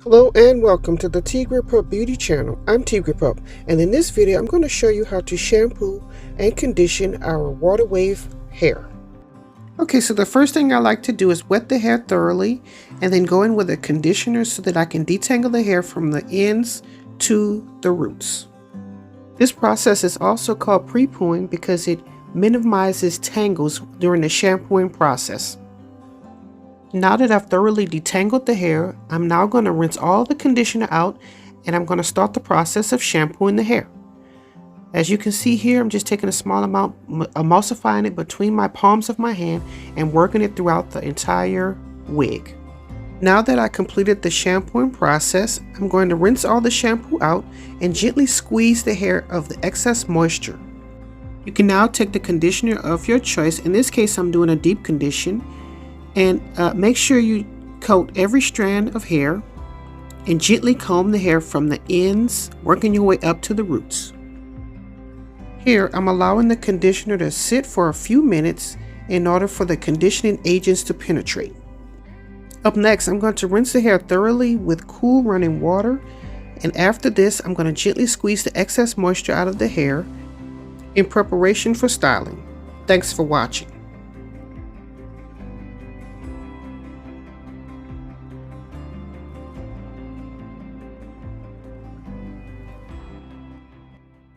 Hello and welcome to the TigrePup Beauty channel. I'm TigrePup, and in this video I'm going to show you how to shampoo and condition our Waterwave hair. Okay, so the first thing I like to do is wet the hair thoroughly and then go in with a conditioner so that I can detangle the hair from the ends to the roots. This process is also called pre-pooing because it minimizes tangles during the shampooing process. Now that I've thoroughly detangled the hair, I'm now going to rinse all the conditioner out and I'm going to start the process of shampooing the hair. As you can see here, I'm just taking a small amount, emulsifying it between my palms of my hand and working it throughout the entire wig. Now that I completed the shampooing process, I'm going to rinse all the shampoo out and gently squeeze the hair of the excess moisture. You can now take the conditioner of your choice. In this case, I'm doing a deep condition. And make sure you coat every strand of hair and gently comb the hair from the ends, working your way up to the roots. Here, I'm allowing the conditioner to sit for a few minutes in order for the conditioning agents to penetrate. Up next, I'm going to rinse the hair thoroughly with cool running water. And after this, I'm going to gently squeeze the excess moisture out of the hair in preparation for styling. Thanks for watching.